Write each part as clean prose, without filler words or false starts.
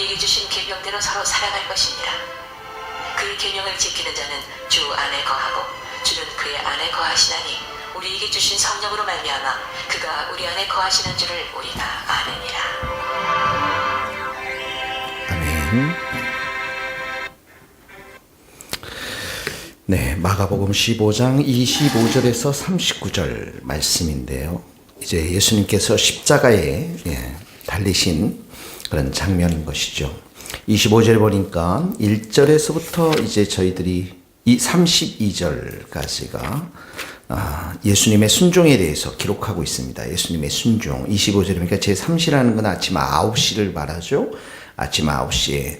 우리에게 주신 계명대로 서로 살아갈 것입니다. 그 계명을 지키는 자는 주 안에 거하고 주는 그의 안에 거하시나니 우리에게 주신 성령으로 말미암아 그가 우리 안에 거하시는 줄을 우리가 아느니라. 아멘. 네, 마가복음 15장 25절에서 39절 말씀인데요. 이제 예수님께서 십자가에 달리신 그런 장면인 것이죠. 25절에 보니까 1절에서부터 이제 저희들이 이 32절까지가 예수님의 순종에 대해서 기록하고 있습니다. 예수님의 순종. 25절에 보니까 제3시라는 건 아침 9시를 말하죠. 아침 9시에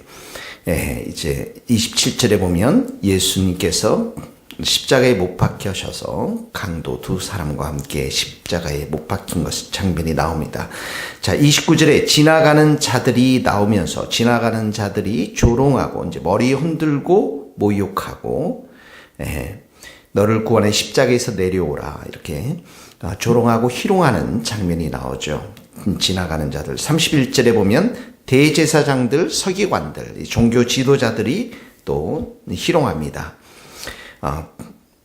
이제 27절에 보면 예수님께서 십자가에 못 박혀셔서 강도 두 사람과 함께 십자가에 못 박힌 장면이 나옵니다. 자, 29절에 지나가는 자들이 나오면서 지나가는 자들이 조롱하고 이제 머리 흔들고 모욕하고 너를 구원해 십자가에서 내려오라 이렇게 조롱하고 희롱하는 장면이 나오죠. 지나가는 자들. 31절에 보면 대제사장들, 서기관들, 종교 지도자들이 또 희롱합니다.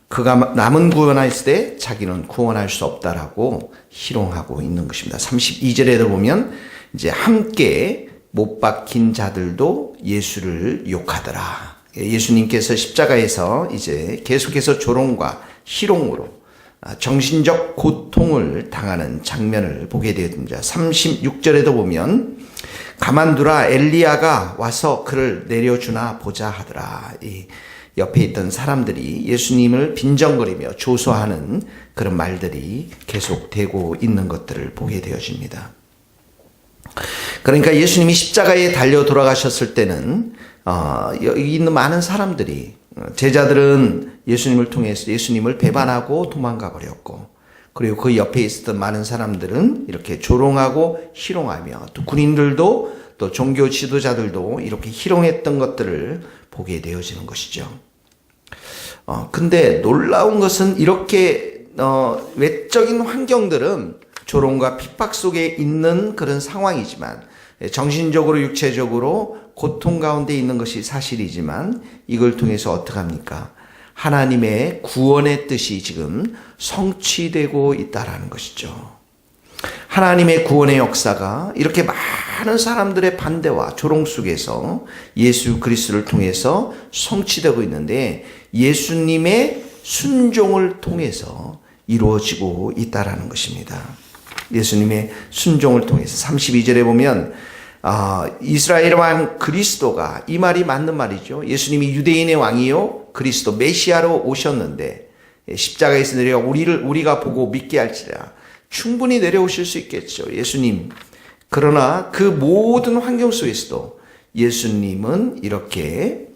그가 남은 구원했을 때 자기는 구원할 수 없다라고 희롱하고 있는 것입니다. 32절에도 보면 이제 함께 못 박힌 자들도 예수를 욕하더라. 예수님께서 십자가에서 이제 계속해서 조롱과 희롱으로 정신적 고통을 당하는 장면을 보게 되었습니다. 36절에도 보면 가만두라 엘리야가 와서 그를 내려주나 보자 하더라. 이 옆에 있던 사람들이 예수님을 빈정거리며 조소하는 그런 말들이 계속되고 있는 것들을 보게 되어집니다. 그러니까 예수님이 십자가에 달려 돌아가셨을 때는 여기 있는 많은 사람들이 제자들은 예수님을 통해서 예수님을 배반하고 도망가 버렸고 그리고 그 옆에 있었던 많은 사람들은 이렇게 조롱하고 희롱하며 또 군인들도 또 종교 지도자들도 이렇게 희롱했던 것들을 보게 되어지는 것이죠. 근데 놀라운 것은 이렇게 외적인 환경들은 조롱과 핍박 속에 있는 그런 상황이지만 정신적으로 육체적으로 고통 가운데 있는 것이 사실이지만 이걸 통해서 어떻게 합니까? 하나님의 구원의 뜻이 지금 성취되고 있다라는 것이죠. 하나님의 구원의 역사가 이렇게 많은 사람들의 반대와 조롱 속에서 예수 그리스도를 통해서 성취되고 있는데 예수님의 순종을 통해서 이루어지고 있다라는 것입니다. 예수님의 순종을 통해서 32절에 보면 이스라엘 왕 그리스도가 이 말이 맞는 말이죠. 예수님이 유대인의 왕이요 그리스도 메시아로 오셨는데 십자가에서 내려 우리가 보고 믿게 할지라 충분히 내려오실 수 있겠죠. 예수님. 그러나 그 모든 환경 속에서도 예수님은 이렇게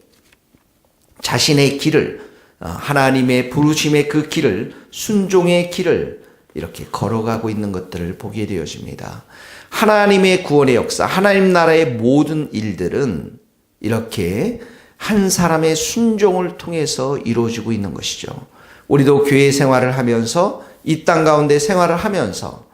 자신의 길을 하나님의 부르심의 그 길을 순종의 길을 이렇게 걸어가고 있는 것들을 보게 되어집니다. 하나님의 구원의 역사, 하나님 나라의 모든 일들은 이렇게 한 사람의 순종을 통해서 이루어지고 있는 것이죠. 우리도 교회 생활을 하면서 이 땅 가운데 생활을 하면서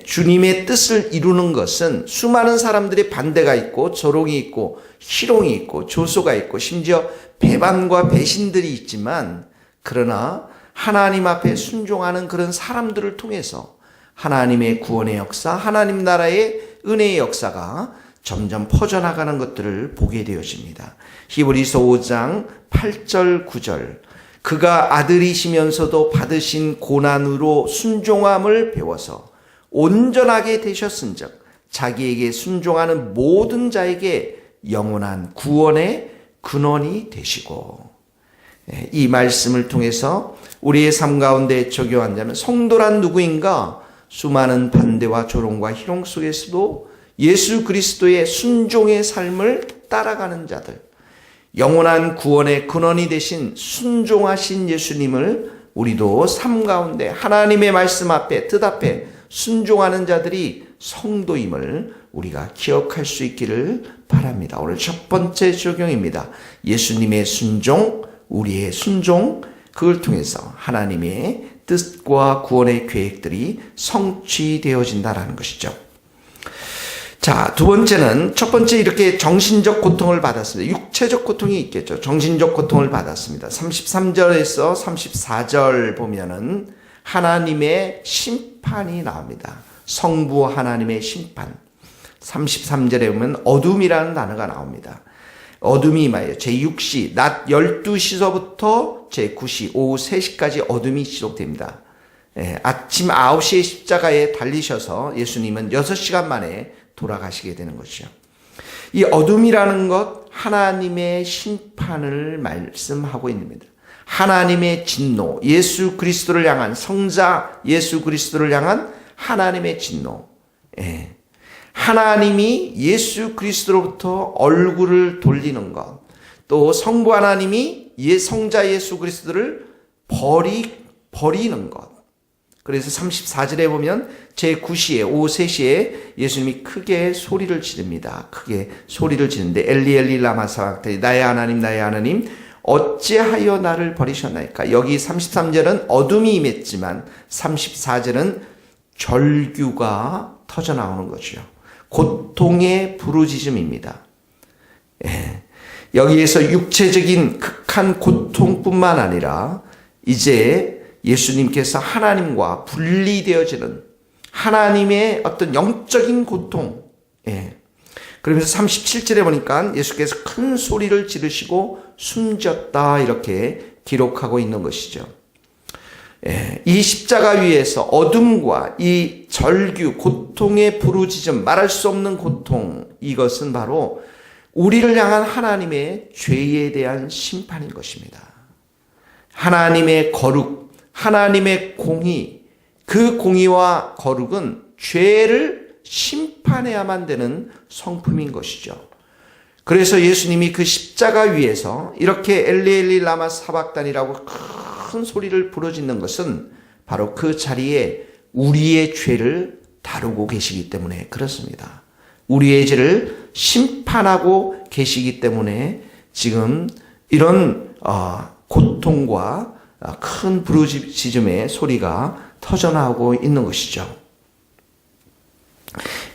주님의 뜻을 이루는 것은 수많은 사람들의 반대가 있고 조롱이 있고 희롱이 있고 조소가 있고 심지어 배반과 배신들이 있지만 그러나 하나님 앞에 순종하는 그런 사람들을 통해서 하나님의 구원의 역사, 하나님 나라의 은혜의 역사가 점점 퍼져나가는 것들을 보게 되어집니다. 히브리서 5장 8절 9절 그가 아들이시면서도 받으신 고난으로 순종함을 배워서 온전하게 되셨은즉 자기에게 순종하는 모든 자에게 영원한 구원의 근원이 되시고 이 말씀을 통해서 우리의 삶 가운데 적용한다면 성도란 누구인가? 수많은 반대와 조롱과 희롱 속에서도 예수 그리스도의 순종의 삶을 따라가는 자들 영원한 구원의 근원이 되신 순종하신 예수님을 우리도 삶 가운데 하나님의 말씀 앞에 뜻 앞에 순종하는 자들이 성도임을 우리가 기억할 수 있기를 바랍니다. 오늘 첫 번째 적용입니다. 예수님의 순종, 우리의 순종, 그걸 통해서 하나님의 뜻과 구원의 계획들이 성취되어진다라는 것이죠. 자, 두 번째는, 첫 번째 이렇게 정신적 고통을 받았습니다. 육체적 고통이 있겠죠. 정신적 고통을 받았습니다. 33절에서 34절 보면은 하나님의 심판이 나옵니다. 성부 하나님의 심판. 33절에 보면 어둠이라는 단어가 나옵니다. 어둠이 임하여 제6시 낮 12시서부터 제9시 오후 3시까지 어둠이 지속됩니다. 아침 9시에 십자가에 달리셔서 예수님은 6시간 만에 돌아가시게 되는 것이죠. 이 어둠이라는 것, 하나님의 심판을 말씀하고 있습니다. 하나님의 진노, 예수 그리스도를 향한, 성자 예수 그리스도를 향한 하나님의 진노. 하나님이 예수 그리스도로부터 얼굴을 돌리는 것, 또 성부 하나님이 성자 예수 그리스도를 버리는 것. 그래서 34절에 보면 제9시에 오후 3시에 예수님이 크게 소리를 지릅니다. 크게 소리를 지르는데 엘리 엘리 라마 사박다니, 나의 하나님 어찌하여 나를 버리셨나이까. 여기 33절은 어둠이 임했지만 34절은 절규가 터져나오는 거죠. 고통의 부르짖음입니다. 여기에서 육체적인 극한 고통뿐만 아니라 이제 예수님께서 하나님과 분리되어지는 하나님의 어떤 영적인 고통. 그러면서 37절에 보니까 예수께서 큰 소리를 지르시고 숨졌다, 이렇게 기록하고 있는 것이죠. 이 십자가 위에서 어둠과 이 절규, 고통의 부르짖음, 말할 수 없는 고통, 이것은 바로 우리를 향한 하나님의 죄에 대한 심판인 것입니다. 하나님의 거룩, 하나님의 공의, 그 공의와 거룩은 죄를 심판해야만 되는 성품인 것이죠. 그래서 예수님이 그 십자가 위에서 이렇게 엘리 엘리 라마 사박단이라고 큰 소리를 부르짖는 것은 바로 그 자리에 우리의 죄를 다루고 계시기 때문에 그렇습니다. 우리의 죄를 심판하고 계시기 때문에 지금 이런 고통과 큰 부르짖음의 소리가 터져나오고 있는 것이죠.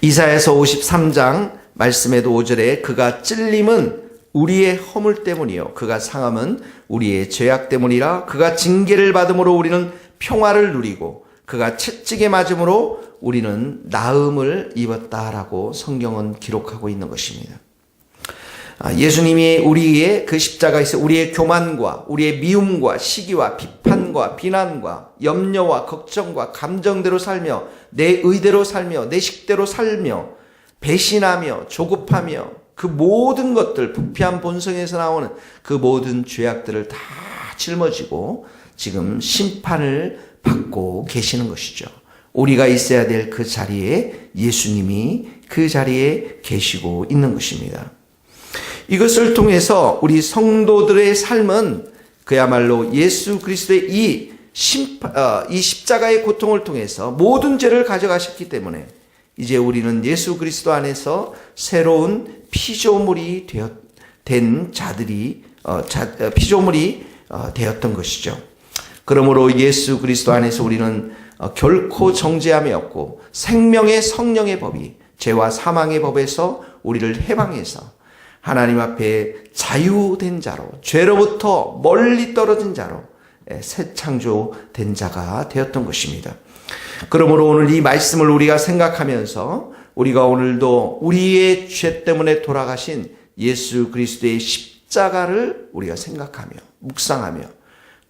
이사야서 53장 말씀에도 5절에 그가 찔림은 우리의 허물 때문이요 그가 상함은 우리의 죄악 때문이라. 그가 징계를 받음으로 우리는 평화를 누리고 그가 채찍에 맞음으로 우리는 나음을 입었다라고 성경은 기록하고 있는 것입니다. 예수님이 우리의 그 십자가에서 우리의 교만과 우리의 미움과 시기와 비판과 비난과 염려와 걱정과 감정대로 살며 내 의대로 살며 내 식대로 살며 배신하며 조급하며 그 모든 것들, 부패한 본성에서 나오는 그 모든 죄악들을 다 짊어지고 지금 심판을 받고 계시는 것이죠. 우리가 있어야 될 그 자리에 예수님이 그 자리에 계시고 있는 것입니다. 이것을 통해서 우리 성도들의 삶은 그야말로 예수 그리스도의 이 십자가의 고통을 통해서 모든 죄를 가져가셨기 때문에 이제 우리는 예수 그리스도 안에서 새로운 피조물이 된 자들이 피조물이 되었던 것이죠. 그러므로 예수 그리스도 안에서 우리는 결코 정죄함이 없고 생명의 성령의 법이 죄와 사망의 법에서 우리를 해방해서 하나님 앞에 자유된 자로, 죄로부터 멀리 떨어진 자로 새 창조된 자가 되었던 것입니다. 그러므로 오늘 이 말씀을 우리가 생각하면서 우리가 오늘도 우리의 죄 때문에 돌아가신 예수 그리스도의 십자가를 우리가 생각하며 묵상하며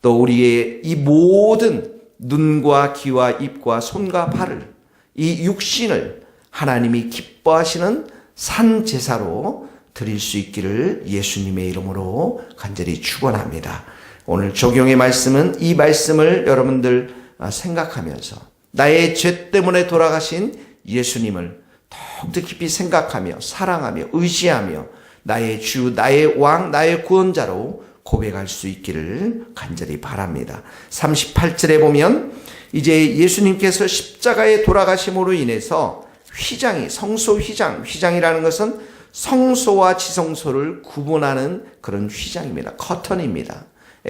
또 우리의 이 모든 눈과 귀와 입과 손과 발을, 이 육신을 하나님이 기뻐하시는 산 제사로 드릴 수 있기를 예수님의 이름으로 간절히 축원합니다. 오늘 적용의 말씀은 이 말씀을 여러분들 생각하면서 나의 죄 때문에 돌아가신 예수님을 더욱더 깊이 생각하며 사랑하며 의지하며 나의 주, 나의 왕, 나의 구원자로 고백할 수 있기를 간절히 바랍니다. 38절에 보면 이제 예수님께서 십자가에 돌아가심으로 인해서 휘장이, 성소 휘장이라는 것은 성소와 지성소를 구분하는 그런 휘장입니다. 커튼입니다.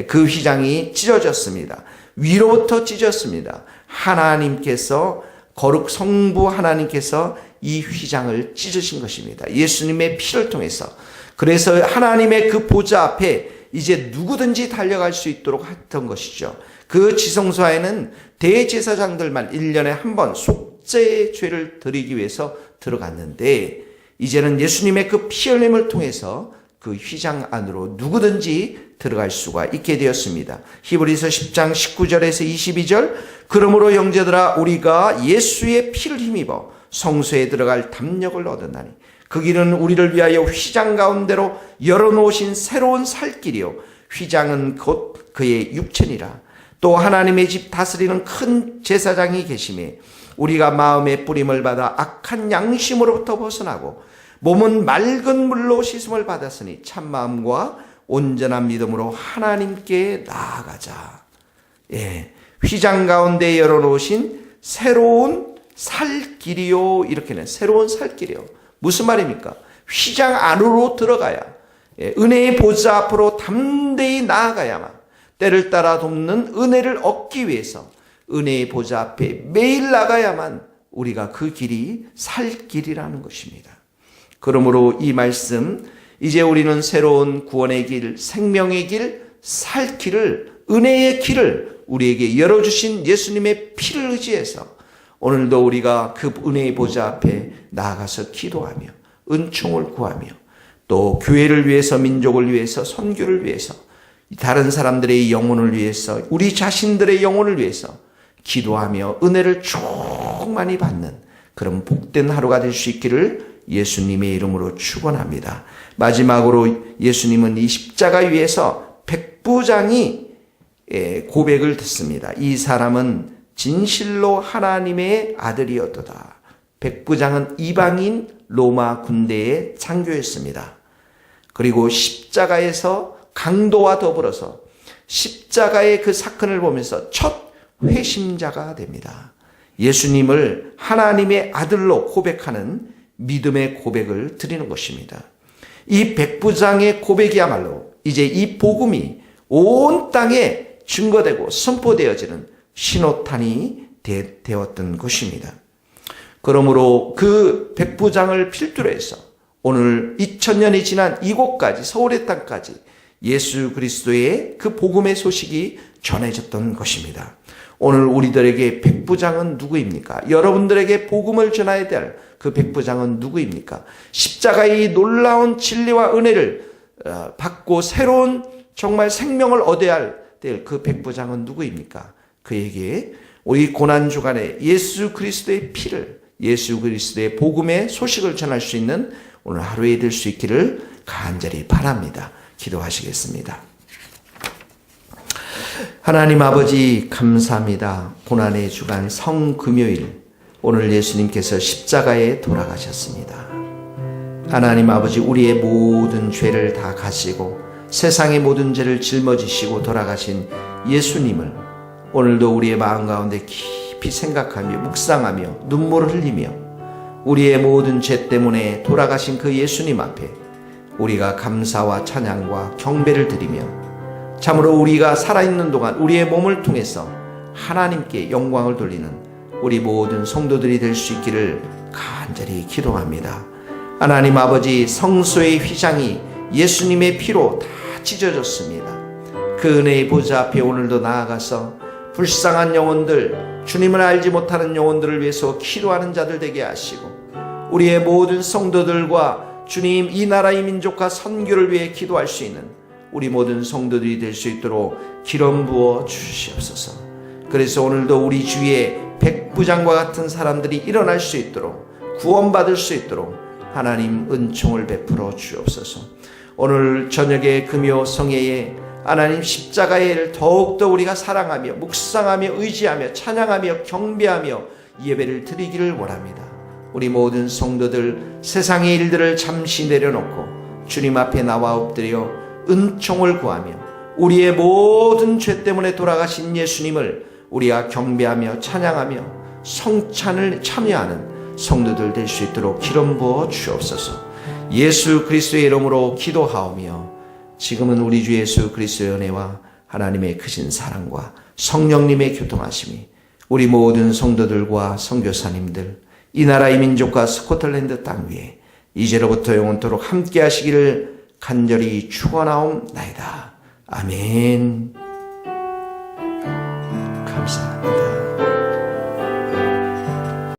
그 휘장이 찢어졌습니다. 위로부터 찢어졌습니다. 하나님께서 거룩 성부 하나님께서 이 휘장을 찢으신 것입니다. 예수님의 피를 통해서. 그래서 하나님의 그 보좌 앞에 이제 누구든지 달려갈 수 있도록 했던 것이죠. 그 지성소에는 대제사장들만 1년에 한 번 속죄의 죄를 드리기 위해서 들어갔는데, 이제는 예수님의 그 피 흘림을 통해서 그 휘장 안으로 누구든지 들어갈 수가 있게 되었습니다. 히브리서 10장 19절에서 22절, 그러므로 형제들아 우리가 예수의 피를 힘입어 성소에 들어갈 담력을 얻었나니 그 길은 우리를 위하여 휘장 가운데로 열어놓으신 새로운 살 길이요 휘장은 곧 그의 육체니라. 또 하나님의 집 다스리는 큰 제사장이 계심에 우리가 마음의 뿌림을 받아 악한 양심으로부터 벗어나고 몸은 맑은 물로 씻음을 받았으니 참마음과 온전한 믿음으로 하나님께 나아가자. 예, 휘장 가운데 열어놓으신 새로운 살 길이요. 이렇게는 새로운 살 길이요. 무슨 말입니까? 휘장 안으로 들어가야, 은혜의 보좌 앞으로 담대히 나아가야만, 때를 따라 돕는 은혜를 얻기 위해서 은혜의 보좌 앞에 매일 나가야만 우리가 그 길이 살 길이라는 것입니다. 그러므로 이 말씀, 이제 우리는 새로운 구원의 길, 생명의 길, 살 길을, 은혜의 길을 우리에게 열어주신 예수님의 피를 의지해서 오늘도 우리가 그 은혜의 보좌 앞에 나아가서 기도하며 은총을 구하며 또 교회를 위해서, 민족을 위해서, 선교를 위해서, 다른 사람들의 영혼을 위해서, 우리 자신들의 영혼을 위해서 기도하며 은혜를 충만히 받는 그런 복된 하루가 될 수 있기를 예수님의 이름으로 축원합니다. 마지막으로 예수님은 이 십자가 위에서 백부장이 고백을 듣습니다. 이 사람은 진실로 하나님의 아들이었도다. 백부장은 이방인 로마 군대의 장교였습니다. 그리고 십자가에서 강도와 더불어서 십자가의 그 사건을 보면서 첫 회심자가 됩니다. 예수님을 하나님의 아들로 고백하는 믿음의 고백을 드리는 것입니다. 이 백부장의 고백이야말로 이제 이 복음이 온 땅에 증거되고 선포되어지는 신호탄이 되었던 것입니다. 그러므로 그 백부장을 필두로 해서 오늘 2000년이 지난 이곳까지, 서울의 땅까지 예수 그리스도의 그 복음의 소식이 전해졌던 것입니다. 오늘 우리들에게 백부장은 누구입니까? 여러분들에게 복음을 전해야 될 그 백부장은 누구입니까? 십자가의 놀라운 진리와 은혜를 받고 새로운 정말 생명을 얻어야 될 그 백부장은 누구입니까? 그에게 우리 고난주간에 예수 그리스도의 피를, 예수 그리스도의 복음의 소식을 전할 수 있는 오늘 하루에 될 수 있기를 간절히 바랍니다. 기도하시겠습니다. 하나님 아버지 감사합니다. 고난의 주간 성금요일, 오늘 예수님께서 십자가에 돌아가셨습니다. 하나님 아버지, 우리의 모든 죄를 다 가시고 세상의 모든 죄를 짊어지시고 돌아가신 예수님을 오늘도 우리의 마음 가운데 깊이 생각하며 묵상하며 눈물을 흘리며 우리의 모든 죄 때문에 돌아가신 그 예수님 앞에 우리가 감사와 찬양과 경배를 드리며 참으로 우리가 살아있는 동안 우리의 몸을 통해서 하나님께 영광을 돌리는 우리 모든 성도들이 될 수 있기를 간절히 기도합니다. 하나님 아버지, 성소의 휘장이 예수님의 피로 다 찢어졌습니다. 그 은혜의 보좌 앞에 오늘도 나아가서 불쌍한 영혼들, 주님을 알지 못하는 영혼들을 위해서 기도하는 자들 되게 하시고 우리의 모든 성도들과 주님, 이 나라의 민족과 선교를 위해 기도할 수 있는 우리 모든 성도들이 될 수 있도록 기름 부어 주시옵소서. 그래서 오늘도 우리 주위에 백부장과 같은 사람들이 일어날 수 있도록, 구원받을 수 있도록 하나님 은총을 베풀어 주옵소서. 오늘 저녁에 금요 성회에 하나님 십자가를 더욱더 우리가 사랑하며 묵상하며 의지하며 찬양하며 경배하며 예배를 드리기를 원합니다. 우리 모든 성도들 세상의 일들을 잠시 내려놓고 주님 앞에 나와 엎드려 은총을 구하며 우리의 모든 죄 때문에 돌아가신 예수님을 우리가 경배하며 찬양하며 성찬을 참여하는 성도들 될 수 있도록 기름 부어 주옵소서. 예수 그리스도의 이름으로 기도하오며 지금은 우리 주 예수 그리스도의 은혜와 하나님의 크신 사랑과 성령님의 교통하심이 우리 모든 성도들과 선교사님들, 이 나라 이 민족과 스코틀랜드 땅 위에 이제로부터 영원토록 함께 하시기를 간절히 축원하옵나이다. 아멘. 감사합니다.